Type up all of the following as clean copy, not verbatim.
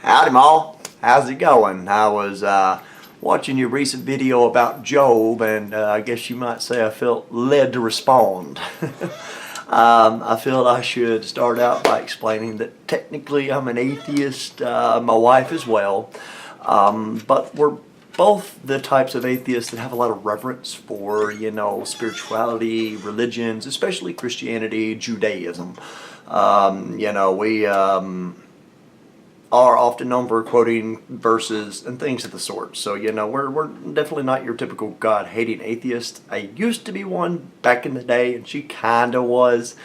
Howdy, Ma. How's it going? I was watching your recent video about Job, and I guess you might say I felt led to respond. I feel I should start out by explaining that technically I'm an atheist, my wife as well, but we're both the types of atheists that have a lot of reverence for, spirituality, religions, especially Christianity, Judaism. We are often known for quoting verses and things of the sort. So, we're definitely not your typical God-hating atheist. I used to be one back in the day, and she kind of was.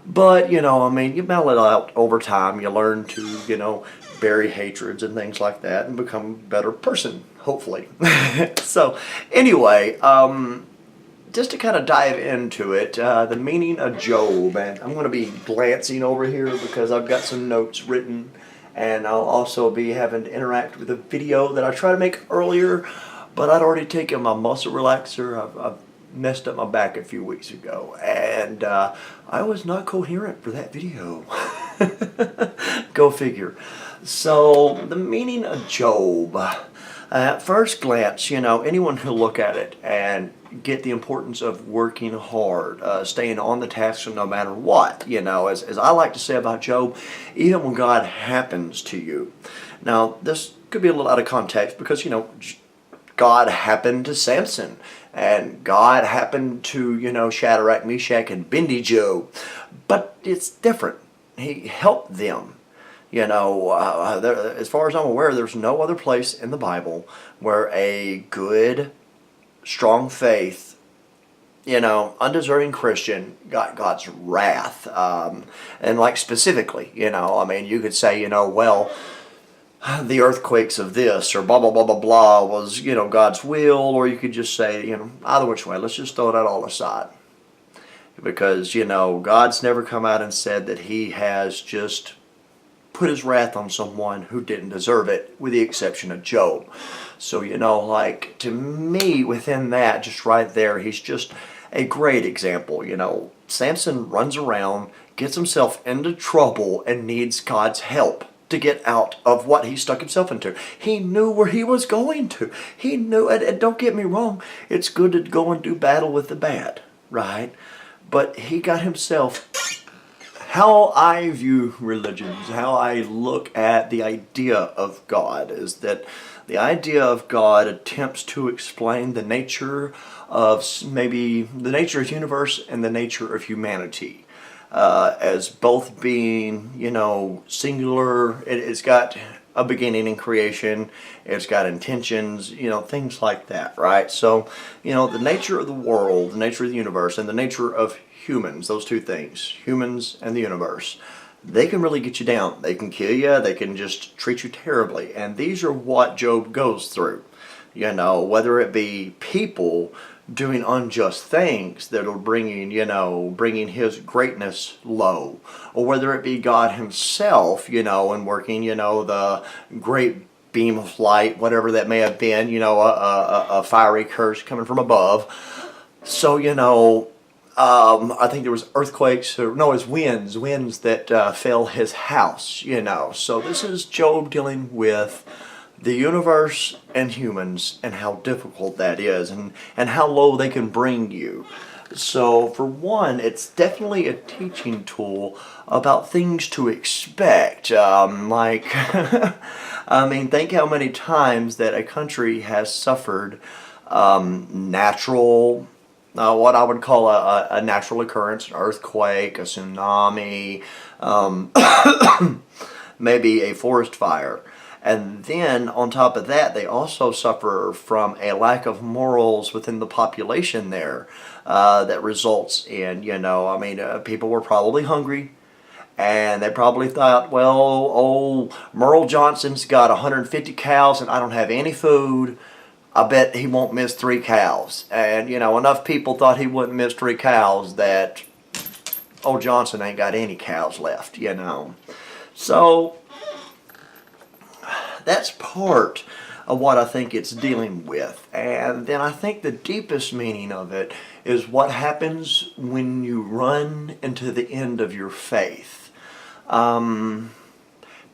But, you mellow it out over time. You learn to, bury hatreds and things like that and become a better person, hopefully. So, anyway, just to kind of dive into it, the meaning of Job, and I'm going to be glancing over here because I've got some notes written, and I'll also be having to interact with a video that I tried to make earlier, but I'd already taken my muscle relaxer. I've messed up my back a few weeks ago, and I was not coherent for that video. Go figure. So, the meaning of Job. At first glance, anyone who look at it and get the importance of working hard, staying on the task no matter what, as I like to say about Job, even when God happens to you. Now, this could be a little out of context because, God happened to Samson, and God happened to, Shadrach, Meshach, and Abednego, but it's different. He helped them. As far as I'm aware, there's no other place in the Bible where a good, strong faith, undeserving Christian got God's wrath. And like specifically, you could say, the earthquakes of this or blah, blah, blah, blah, blah was, God's will, or you could just say, either which way, let's just throw that all aside. Because, God's never come out and said that He has just put His wrath on someone who didn't deserve it, with the exception of Job. So, to me, within that, just right there, he's just a great example. Samson runs around, gets himself into trouble, and needs God's help to get out of what he stuck himself into. He knew where he was going to. He knew, and don't get me wrong, it's good to go and do battle with the bad, right? But he got himself. How I view religions, how I look at the idea of God, is that the idea of God attempts to explain the nature of maybe the nature of the universe and the nature of humanity as both being, singular. It's got a beginning in creation, it's got intentions, things like that, right? So, the nature of the world, the nature of the universe, and the nature of humans, those two things, humans and the universe, they can really get you down. They can kill you, they can just treat you terribly. And these are what Job goes through. Whether it be people doing unjust things that are bringing his greatness low, or whether it be God Himself, and working, the great beam of light, whatever that may have been, a fiery curse coming from above. So, I think there was earthquakes, it was winds that fell his house, So this is Job dealing with the universe and humans and how difficult that is and how low they can bring you. So for one, it's definitely a teaching tool about things to expect. Think how many times that a country has suffered natural, what I would call a natural occurrence, an earthquake, a tsunami, maybe a forest fire. And then on top of that, they also suffer from a lack of morals within the population there that results in, people were probably hungry. And they probably thought, well, Merle Johnson's got 150 cows and I don't have any food. I bet he won't miss 3 cows. And, enough people thought he wouldn't miss 3 cows that old Johnson ain't got any cows left, So, that's part of what I think it's dealing with. And then I think the deepest meaning of it is what happens when you run into the end of your faith.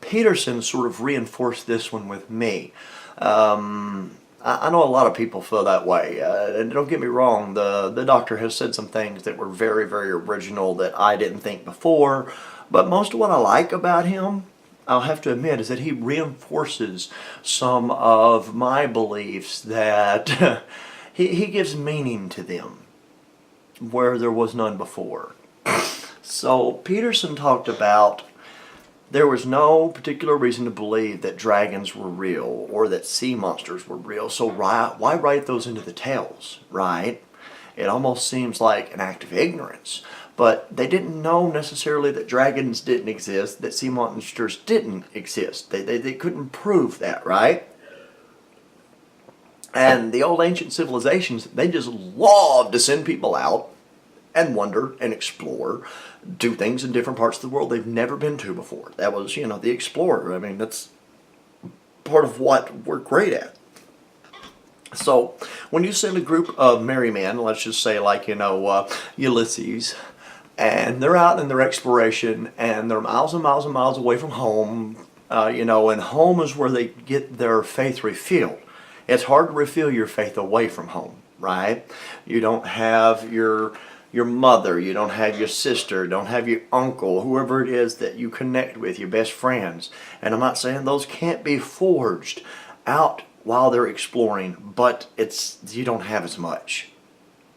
Peterson sort of reinforced this one with me. I know a lot of people feel that way, and don't get me wrong, the doctor has said some things that were very, very original that I didn't think before, but most of what I like about him, I'll have to admit, is that he reinforces some of my beliefs, that he gives meaning to them where there was none before. So Peterson talked about there was no particular reason to believe that dragons were real or that sea monsters were real, so why write those into the tales, right? It almost seems like an act of ignorance. But they didn't know necessarily that dragons didn't exist, that sea monsters didn't exist. They couldn't prove that, right? And the old ancient civilizations, they just loved to send people out and wonder and explore, do things in different parts of the world they've never been to before. That was, the explorer. I mean, that's part of what we're great at. So when you send a group of merry men, let's just say like, Ulysses, and they're out in their exploration and they're miles and miles and miles away from home, and home is where they get their faith refilled. It's hard to refill your faith away from home, right? You don't have your mother, you don't have your sister, don't have your uncle, whoever it is that you connect with, your best friends. And I'm not saying those can't be forged out while they're exploring, but you don't have as much.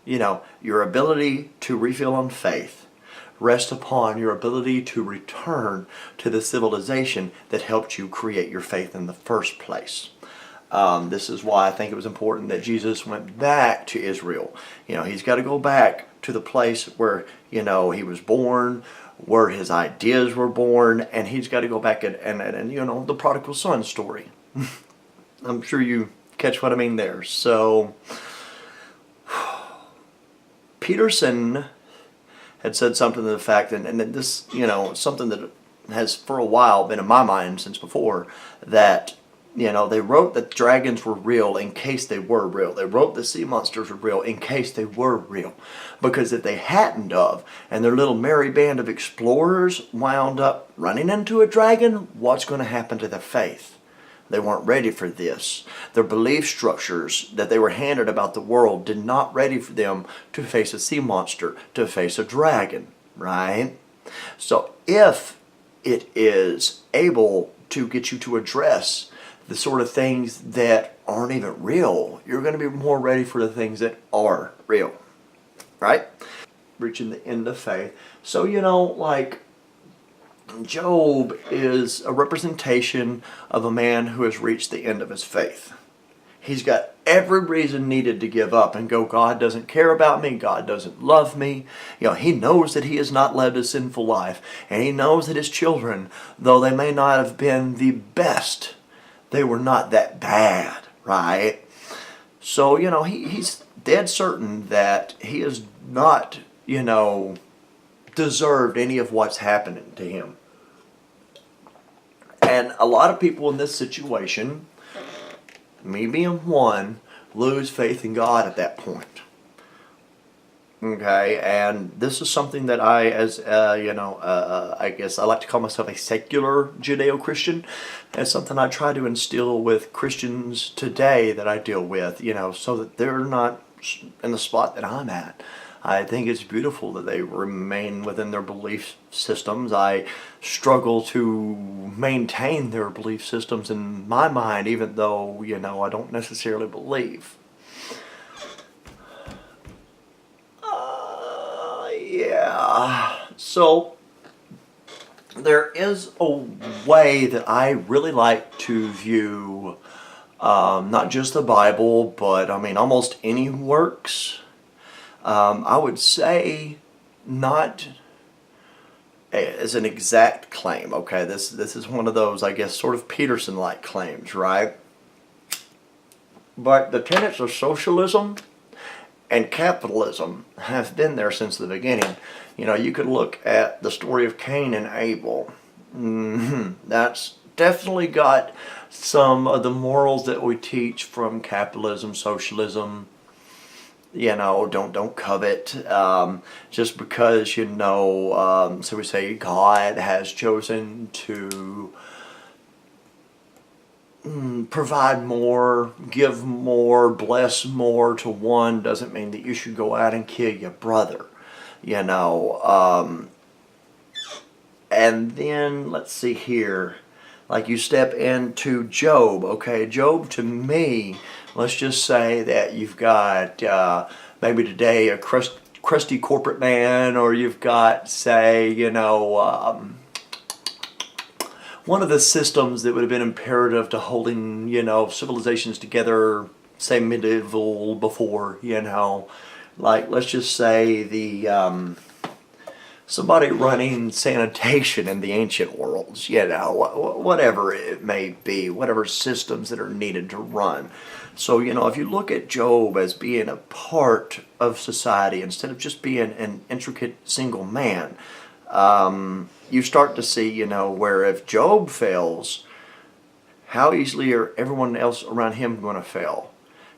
Your ability to refill on faith rests upon your ability to return to the civilization that helped you create your faith in the first place. This is why I think it was important that Jesus went back to Israel. He's got to go back to the place where, he was born, where his ideas were born, and he's got to go back and the prodigal son story. I'm sure you catch what I mean there. So, Peterson had said something to the fact, and this, something that has for a while been in my mind since before, that they wrote that dragons were real in case they were real. They wrote the sea monsters were real in case they were real. Because if they hadn't of, and their little merry band of explorers wound up running into a dragon, what's going to happen to their faith? They weren't ready for this. Their belief structures that they were handed about the world did not ready for them to face a sea monster, to face a dragon, right? So if it is able to get you to address the sort of things that aren't even real, you're going to be more ready for the things that are real, right? Reaching the end of faith. So, like Job is a representation of a man who has reached the end of his faith. He's got every reason needed to give up and go, God doesn't care about me, God doesn't love me. He knows that he has not led a sinful life, and he knows that his children, though they may not have been the best, they were not that bad, right? So, he's dead certain that he has not, deserved any of what's happening to him. And a lot of people in this situation, me being one, lose faith in God at that point. Okay, and this is something that I, as I guess I like to call myself a secular Judeo-Christian. It's something I try to instill with Christians today that I deal with, so that they're not in the spot that I'm at. I think it's beautiful that they remain within their belief systems. I struggle to maintain their belief systems in my mind, even though, I don't necessarily believe. Yeah, so there is a way that I really like to view not just the Bible, but almost any works. I would say not as an exact claim, okay? This is one of those, I guess, sort of Peterson-like claims, right? But the tenets of socialism and capitalism have been there since the beginning. You could look at the story of Cain and Abel. That's definitely got some of the morals that we teach from capitalism, socialism. Don't covet. Just because, so we say God has chosen to provide more, give more, bless more to one doesn't mean that you should go out and kill your brother. You know, and then let's see here. Like you step into Job, okay? Job, to me, let's just say that you've got maybe today a crusty corporate man, or you've got, say, you know, one of the systems that would have been imperative to holding, you know, civilizations together, say medieval before, you know, like let's just say the somebody running sanitation in the ancient worlds, you know, whatever it may be, whatever systems that are needed to run. So, you know, if you look at Job as being a part of society instead of just being an intricate single man, you start to see, you know, where if Job fails, how easily are everyone else around him going to fail?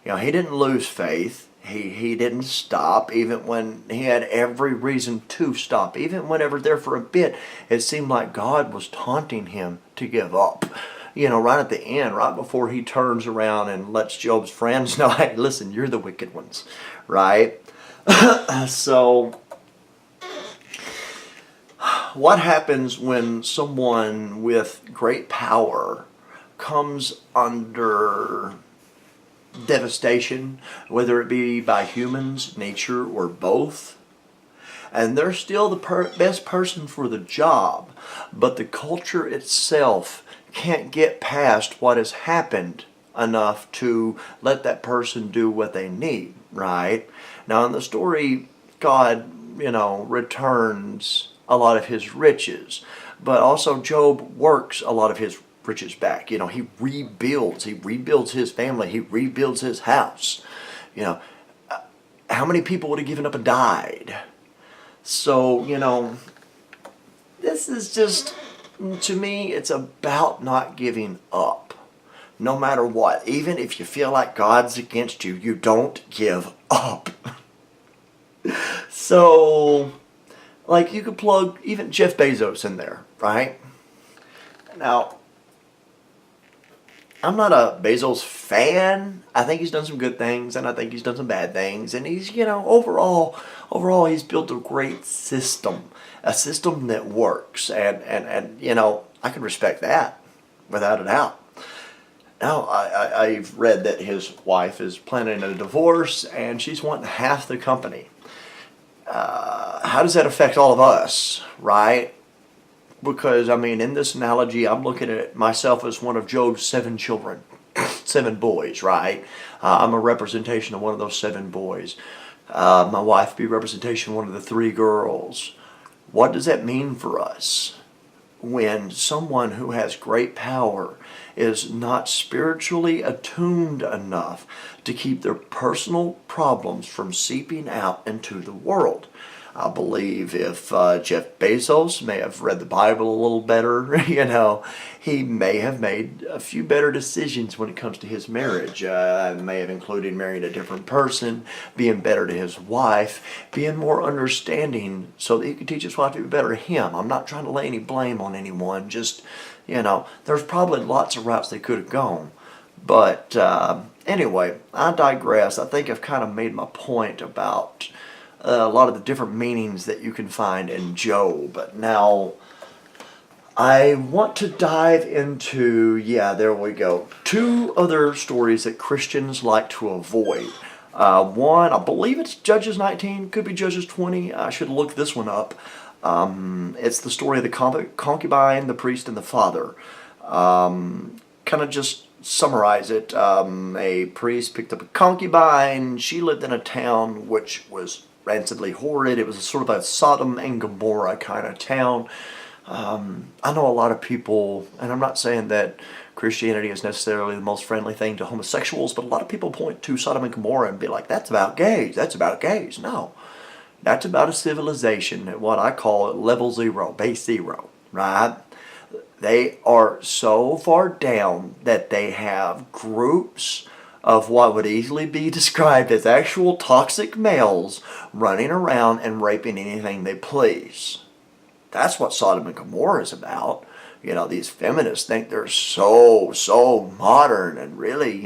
You know, he didn't lose faith. He didn't stop even when he had every reason to stop. Even whenever there for a bit, it seemed like God was taunting him to give up. You know, right at the end, right before he turns around and lets Job's friends know, hey, listen, you're the wicked ones, right? So, what happens when someone with great power comes under devastation, whether it be by humans, nature, or both, and they're still the best person for the job, but the culture itself can't get past what has happened enough to let that person do what they need, right? Now in the story, God, you know, returns a lot of his riches, but also Job works a lot of his riches back. You know, he rebuilds his family, he rebuilds his house. You know, how many people would have given up and died? So, you know, this is just, to me, it's about not giving up. No matter what, even if you feel like God's against you, you don't give up. So, like, you could plug even Jeff Bezos in there, right? Now, I'm not a Bezos fan. I think he's done some good things, and I think he's done some bad things. And he's, you know, overall, he's built a great system, a system that works. And you know, I can respect that, without a doubt. Now, I've read that his wife is planning a divorce, and she's wanting half the company. How does that affect all of us, right? Because, I mean, in this analogy, I'm looking at myself as one of Job's 7 children, 7 boys, right? I'm a representation of one of those 7 boys. My wife be representation of one of the 3 girls. What does that mean for us when someone who has great power is not spiritually attuned enough to keep their personal problems from seeping out into the world? I believe if Jeff Bezos may have read the Bible a little better, you know, he may have made a few better decisions when it comes to his marriage. May have included marrying a different person, being better to his wife, being more understanding so that he could teach his wife to be better to him. I'm not trying to lay any blame on anyone, just, you know, there's probably lots of routes they could have gone. But anyway, I digress. I think I've kind of made my point about a lot of the different meanings that you can find in Job. Now, I want to dive into, yeah, there we go, 2 other stories that Christians like to avoid. One, I believe it's Judges 19, could be Judges 20. I should look this one up. It's the story of the concubine, the priest, and the father. Kind of just summarize it. A priest picked up a concubine. She lived in a town which was rancidly horrid. It was sort of a Sodom and Gomorrah kind of town. I know a lot of people, and I'm not saying that Christianity is necessarily the most friendly thing to homosexuals, but a lot of people point to Sodom and Gomorrah and be like, that's about gays, that's about gays. No, that's about a civilization at what I call level 0, base 0, right? They are so far down that they have groups of what would easily be described as actual toxic males running around and raping anything they please. That's what Sodom and Gomorrah is about. These feminists think they're so modern, and really,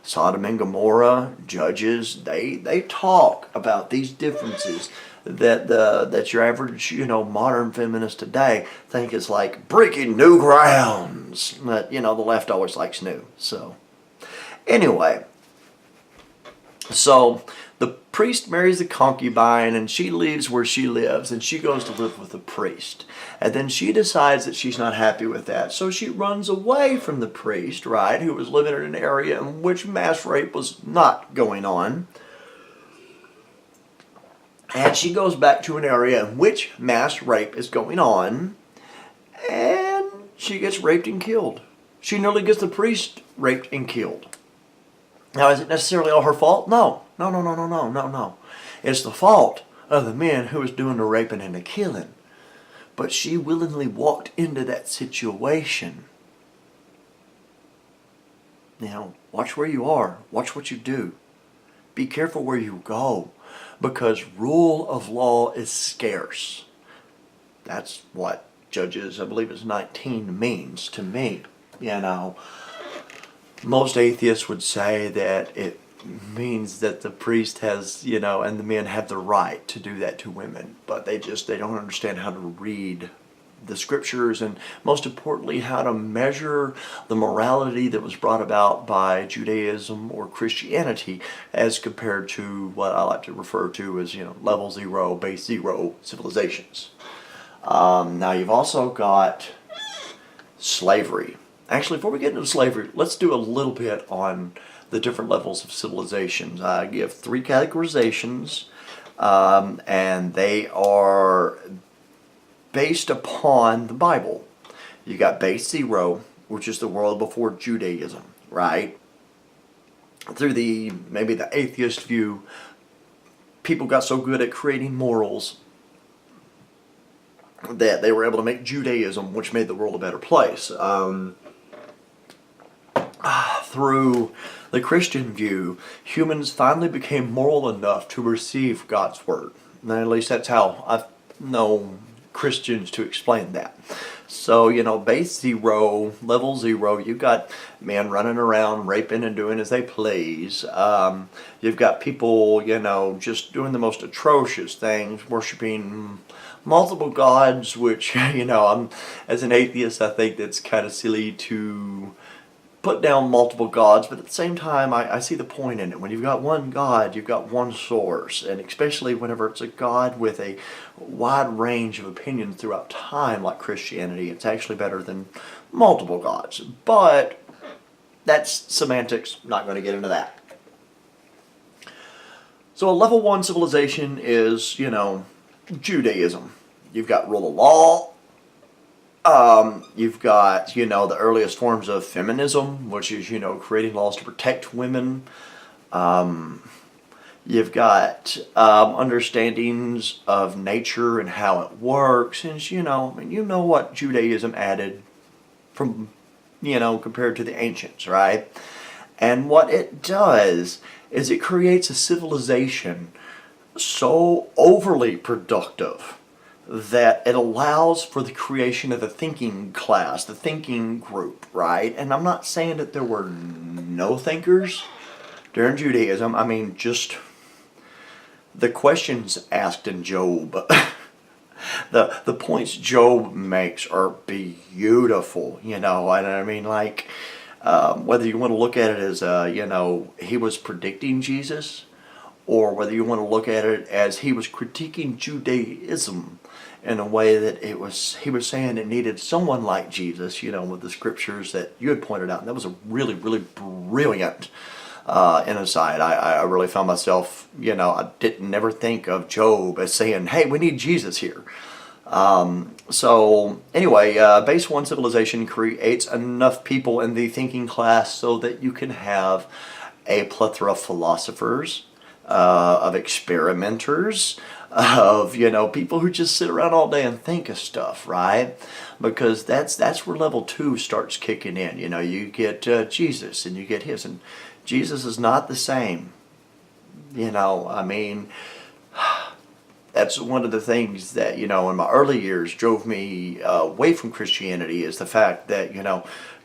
Sodom and Gomorrah, Judges, they talk about these differences that your average, modern feminist today think is like breaking new grounds. But, the left always likes new. So, anyway, so the priest marries the concubine, and she leaves where she lives, and she goes to live with the priest. And then she decides that she's not happy with that, so she runs away from the priest, right, who was living in an area in which mass rape was not going on. And she goes back to an area in which mass rape is going on, and she gets raped and killed. She nearly gets the priest raped and killed. Now, is it necessarily all her fault? No. It's the fault of the man who was doing the raping and the killing. But she willingly walked into that situation. Watch where you are. Watch what you do. Be careful where you go. Because rule of law is scarce. That's what Judges, I believe it's 19, means to me. Most atheists would say that it means that the priest has, and the men have the right to do that to women. But they don't understand how to read the scriptures, and most importantly, how to measure the morality that was brought about by Judaism or Christianity as compared to what I like to refer to as, level zero, base zero civilizations. Now you've also got slavery. Actually, before we get into slavery, let's do a little bit on the different levels of civilizations. I give 3 categorizations, and they are based upon the Bible. You got base zero, which is the world before Judaism, right? Through maybe the atheist view, people got so good at creating morals that they were able to make Judaism, which made the world a better place. Through the Christian view, humans finally became moral enough to receive God's word. And at least that's how I know Christians to explain that. So, base zero, level zero, you've got men running around, raping and doing as they please. You've got people, just doing the most atrocious things, worshiping multiple gods, which, as an atheist, I think that's kind of silly to put down multiple gods, but at the same time, I see the point in it. When you've got one God, you've got one source, and especially whenever it's a God with a wide range of opinions throughout time, like Christianity, it's actually better than multiple gods. But that's semantics, not going to get into that. So a level 1 civilization is, Judaism. You've got rule of law. You've got, the earliest forms of feminism, which is, creating laws to protect women. You've got understandings of nature and how it works. And, you know what Judaism added from, compared to the ancients, right? And what it does is it creates a civilization so overly productive that it allows for the creation of the thinking class, the thinking group, right? And I'm not saying that there were no thinkers during Judaism. I mean, just the questions asked in Job, the points Job makes are beautiful, and I mean, like, whether you want to look at it as, he was predicting Jesus, or whether you want to look at it as he was critiquing Judaism in a way that he was saying it needed someone like Jesus, with the scriptures that you had pointed out. And that was a really, really brilliant insight. I really found myself, I didn't never think of Job as saying, hey, we need Jesus here. So anyway, base 1 civilization creates enough people in the thinking class so that you can have a plethora of philosophers, of experimenters, of people who just sit around all day and think of stuff, right? Because that's where level 2 starts kicking in. You get Jesus and you get his, and Jesus is not the same. I mean, That's one of the things that, in my early years drove me away from Christianity, is the fact that,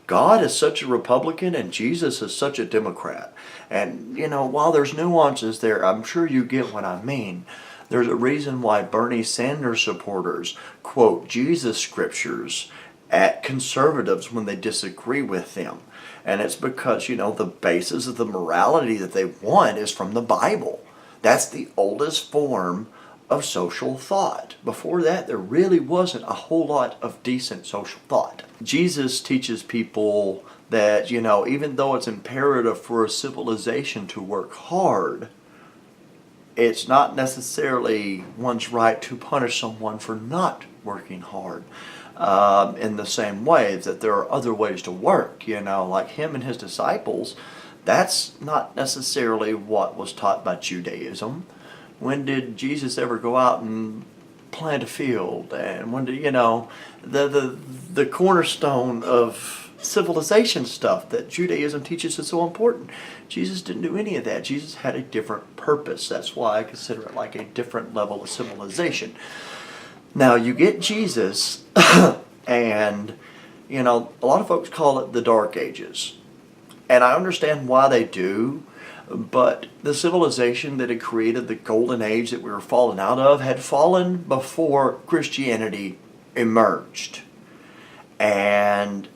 God is such a Republican and Jesus is such a Democrat. And, while there's nuances there, I'm sure you get what I mean. There's a reason why Bernie Sanders supporters quote Jesus scriptures at conservatives when they disagree with them. And it's because, the basis of the morality that they want is from the Bible. That's the oldest form of social thought. Before that, there really wasn't a whole lot of decent social thought. Jesus teaches people that, even though it's imperative for a civilization to work hard, it's not necessarily one's right to punish someone for not working hard. In the same way that there are other ways to work, like him and his disciples, that's not necessarily what was taught by Judaism. When did Jesus ever go out and plant a field? And when did, the cornerstone of civilization stuff that Judaism teaches is so important? Jesus didn't do any of that. Jesus had a different purpose. That's why I consider it like a different level of civilization. Now, you get Jesus, and, a lot of folks call it the Dark Ages. And I understand why they do, but the civilization that had created the golden age that we were falling out of had fallen before Christianity emerged. And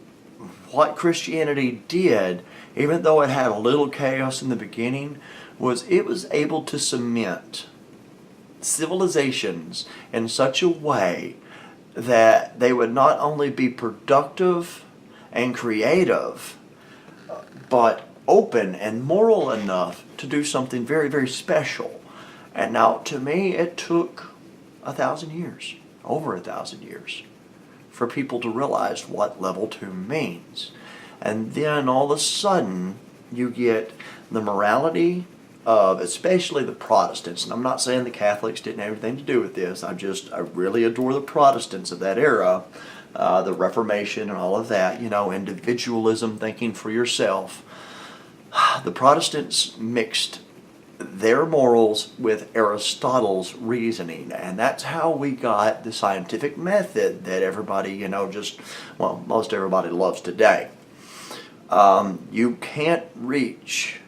what Christianity did, even though it had a little chaos in the beginning, was it was able to cement civilizations in such a way that they would not only be productive and creative, but open and moral enough to do something very, very special. And now, to me, it took 1,000 years, over 1,000 years, for people to realize what level 2 means. And then all of a sudden, you get the morality of especially the Protestants. And I'm not saying the Catholics didn't have anything to do with this. I really adore the Protestants of that era, the Reformation and all of that, individualism, thinking for yourself. The Protestants mixed their morals with Aristotle's reasoning, and that's how we got the scientific method that everybody, most everybody loves today. You can't reach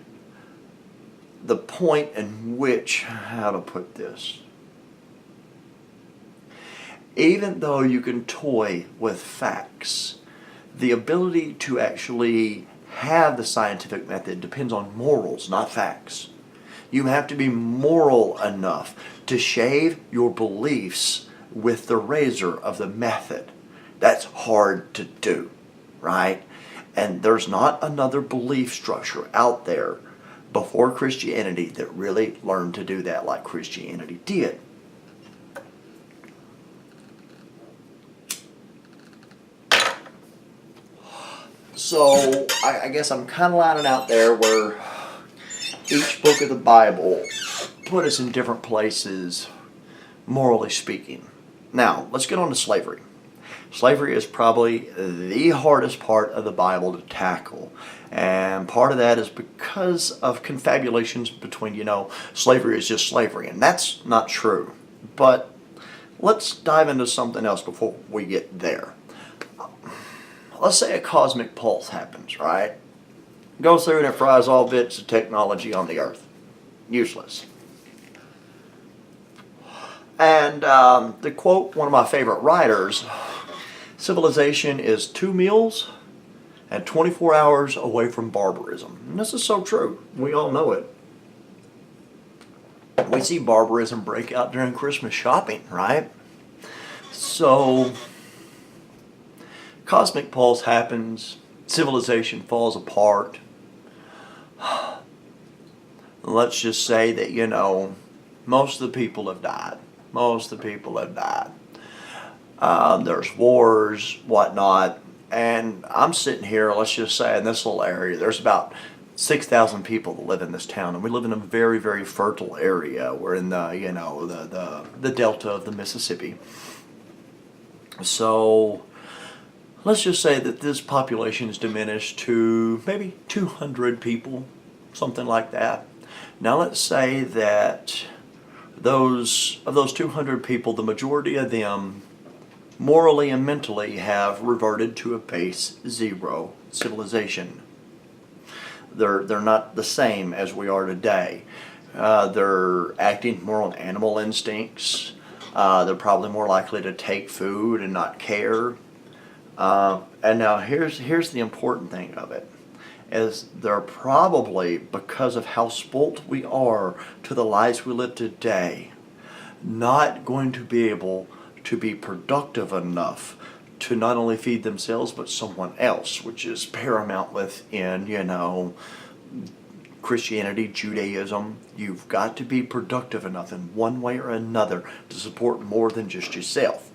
the point in which, how to put this, even though you can toy with facts, the ability to actually have the scientific method depends on morals, not facts. You have to be moral enough to shave your beliefs with the razor of the method. That's hard to do, right? And there's not another belief structure out there before Christianity that really learned to do that like Christianity did. So I guess I'm kind of lining out there where each book of the Bible put us in different places, morally speaking. Now, let's get on to slavery. Slavery is probably the hardest part of the Bible to tackle. And part of that is because of confabulations between, slavery is just slavery. And that's not true. But let's dive into something else before we get there. Let's say a cosmic pulse happens, right? Goes through and it fries all bits of technology on the earth. Useless. And to quote one of my favorite writers, civilization is 2 meals and 24 hours away from barbarism. And this is so true. We all know it. We see barbarism break out during Christmas shopping, right? So, cosmic pulse happens, civilization falls apart. Let's just say that, most of the people have died. Most of the people have died. There's wars, whatnot. And I'm sitting here, let's just say in this little area, there's about 6,000 people that live in this town. And we live in a very, very fertile area. We're in the delta of the Mississippi. So let's just say that this population is diminished to maybe 200 people, something like that. Now let's say that those 200 people, the majority of them, morally and mentally, have reverted to a base zero civilization. They're not the same as we are today. They're acting more on animal instincts. They're probably more likely to take food and not care. And now here's the important thing of it, is they're probably, because of how spoilt we are to the lives we live today, not going to be able to be productive enough to not only feed themselves but someone else, which is paramount within, Christianity, Judaism. You've got to be productive enough in one way or another to support more than just yourself.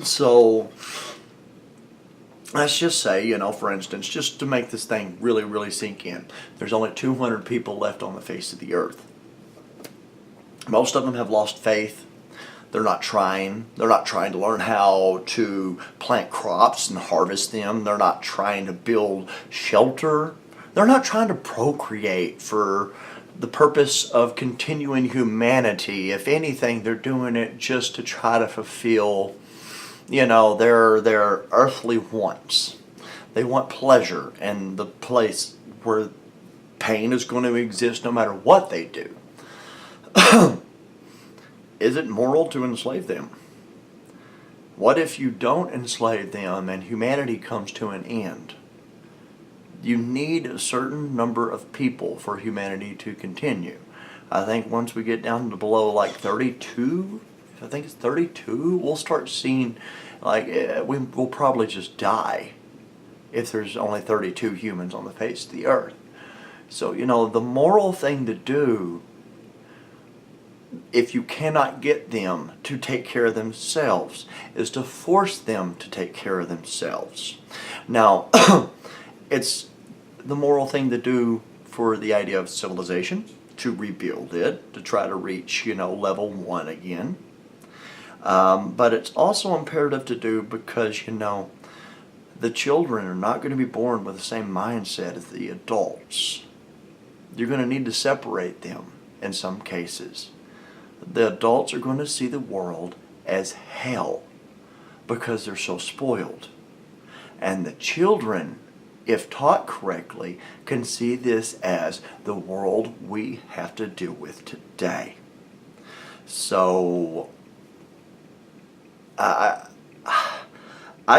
So let's just say, for instance, just to make this thing really, really sink in, there's only 200 people left on the face of the earth. Most of them have lost faith. They're not trying. They're not trying to learn how to plant crops and harvest them. They're not trying to build shelter. They're not trying to procreate for the purpose of continuing humanity. If anything, they're doing it just to try to fulfill, their earthly wants. They want pleasure and the place where pain is going to exist no matter what they do. Is it moral to enslave them? What if you don't enslave them and humanity comes to an end? You need a certain number of people for humanity to continue. I think once we get down to below 32, I think it's 32, we'll start seeing we'll probably just die if there's only 32 humans on the face of the earth. So, the moral thing to do, if you cannot get them to take care of themselves, is to force them to take care of themselves. Now, it's the moral thing to do for the idea of civilization, to rebuild it, to try to reach, level 1 again. But it's also imperative to do because, the children are not going to be born with the same mindset as the adults. You're going to need to separate them in some cases. The adults are going to see the world as hell because they're so spoiled. And the children, if taught correctly, can see this as the world we have to deal with today. So, I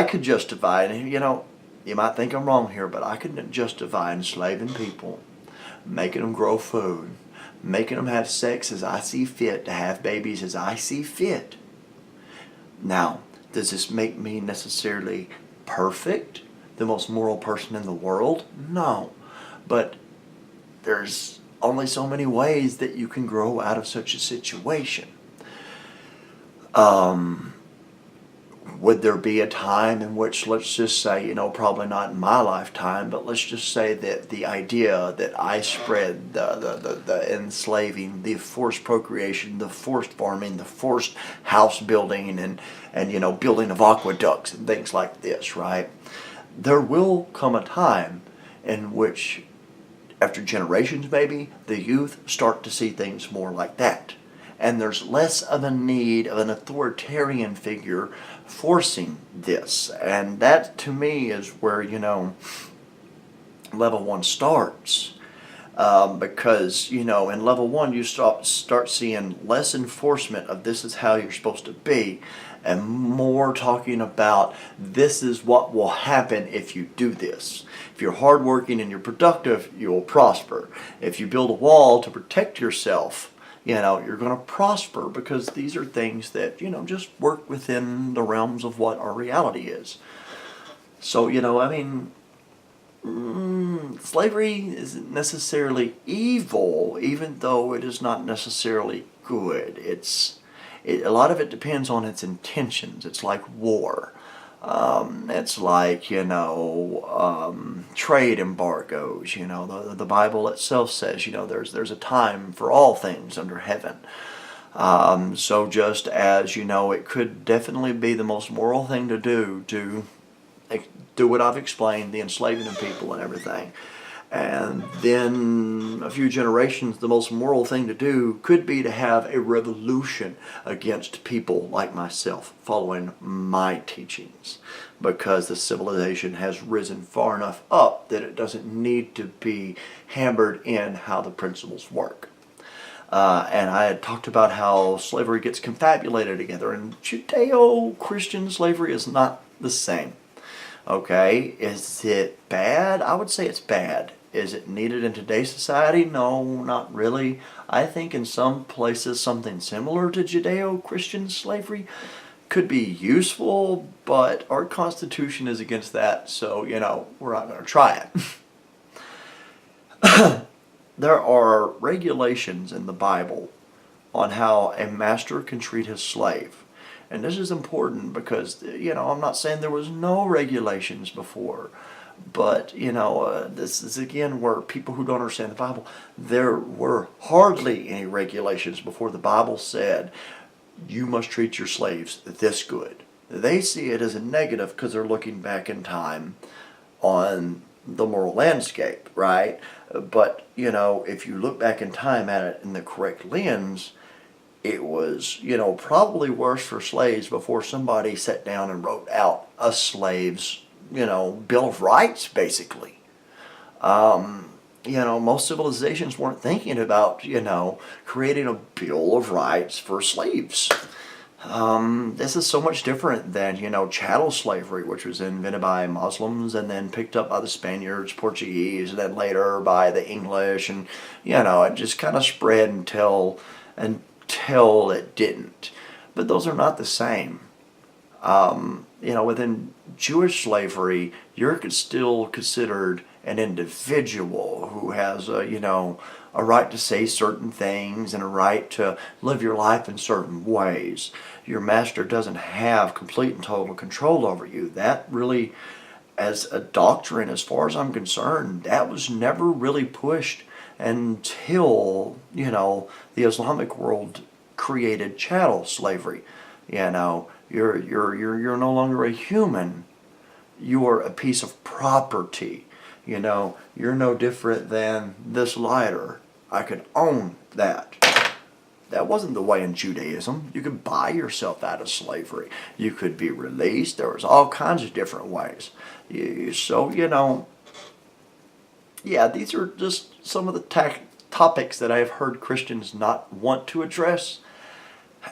could justify, and you might think I'm wrong here, but I could justify enslaving people, making them grow food, making them have sex as I see fit, to have babies as I see fit. Now, does this make me necessarily perfect, the most moral person in the world? No. But there's only so many ways that you can grow out of such a situation. Would there be a time in which, let's just say, probably not in my lifetime, but let's just say that the idea that I spread, the enslaving, the forced procreation, the forced farming, the forced house building, and building of aqueducts and things like this, right? There will come a time in which, after generations maybe, the youth start to see things more like that. And there's less of a need of an authoritarian figure forcing this. And that, to me, is where, level 1 starts. Because, in level 1, you start seeing less enforcement of this is how you're supposed to be, and more talking about this is what will happen if you do this. If you're hardworking and you're productive, you will prosper. If you build a wall to protect yourself, you're going to prosper, because these are things that, just work within the realms of what our reality is. So, slavery isn't necessarily evil, even though it is not necessarily good. A lot of it depends on its intentions. It's like war. It's like, trade embargoes. The Bible itself says, there's a time for all things under heaven. So just as, it could definitely be the most moral thing to do what I've explained, the enslaving of people and everything. And then a few generations, the most moral thing to do could be to have a revolution against people like myself following my teachings, because the civilization has risen far enough up that it doesn't need to be hammered in how the principles work. And I had talked about how slavery gets confabulated together, and Judeo-Christian slavery is not the same. Okay, is it bad? I would say it's bad. Is it needed in today's society? No, not really. I think in some places something similar to Judeo-Christian slavery could be useful, but our Constitution is against that, so, we're not going to try it. There are regulations in the Bible on how a master can treat his slave. And this is important because, I'm not saying there was no regulations before. But, this is again where people who don't understand the Bible, there were hardly any regulations before the Bible said, you must treat your slaves this good. They see it as a negative because they're looking back in time on the moral landscape, right? But, if you look back in time at it in the correct lens, it was, probably worse for slaves before somebody sat down and wrote out a slave's, Bill of Rights, basically. Most civilizations weren't thinking about, creating a Bill of Rights for slaves. This is so much different than, chattel slavery, which was invented by Muslims and then picked up by the Spaniards, Portuguese, and then later by the English, and, it just kind of spread until it didn't. But those are not the same. Within Jewish slavery, you're still considered an individual who has a right to say certain things and a right to live your life in certain ways. Your master doesn't have complete and total control over you. That really, as a doctrine, as far as I'm concerned, that was never really pushed until, the Islamic world created chattel slavery. You're no longer a human. You are a piece of property. You're no different than this lighter. I could own that. That wasn't the way in Judaism. You could buy yourself out of slavery. You could be released. There was all kinds of different ways. Yeah, these are just some of the topics that I have heard Christians not want to address.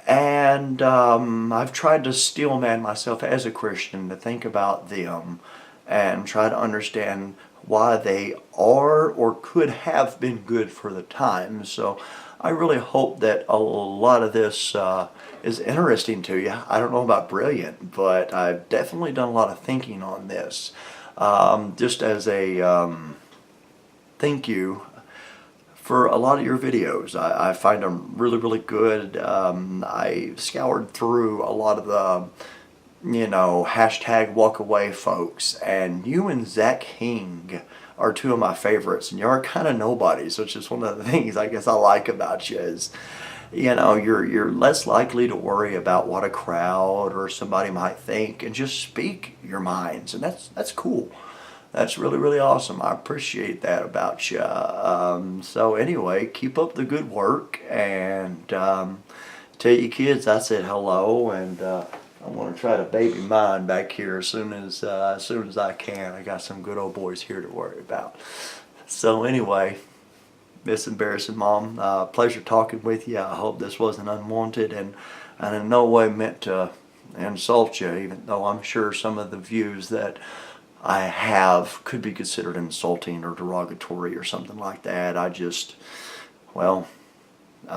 And I've tried to steelman myself as a Christian to think about them and try to understand why they are or could have been good for the time. So I really hope that a lot of this is interesting to you. I don't know about brilliant, but I've definitely done a lot of thinking on this. Just as a thank you for a lot of your videos. I find them really, really good. I scoured through a lot of the, hashtag walkaway folks, and you and Zach King are two of my favorites, and you're kind of nobodies, which is one of the things I guess I like about you is, you're less likely to worry about what a crowd or somebody might think and just speak your minds, and that's cool. That's really, really awesome. I appreciate that about you. So anyway, keep up the good work, and tell your kids I said hello, and I want to try to baby mine back here as soon as I can. I got some good old boys here to worry about. So anyway, Miss Embarrassing Mom, pleasure talking with you. I hope this wasn't unwanted and in no way meant to insult you, even though I'm sure some of the views that I have could be considered insulting or derogatory or something like that. I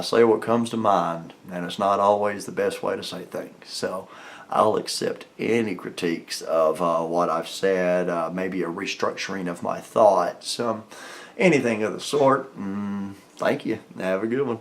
say what comes to mind, and it's not always the best way to say things. So I'll accept any critiques of what I've said, maybe a restructuring of my thoughts, anything of the sort. Thank you. Have a good one.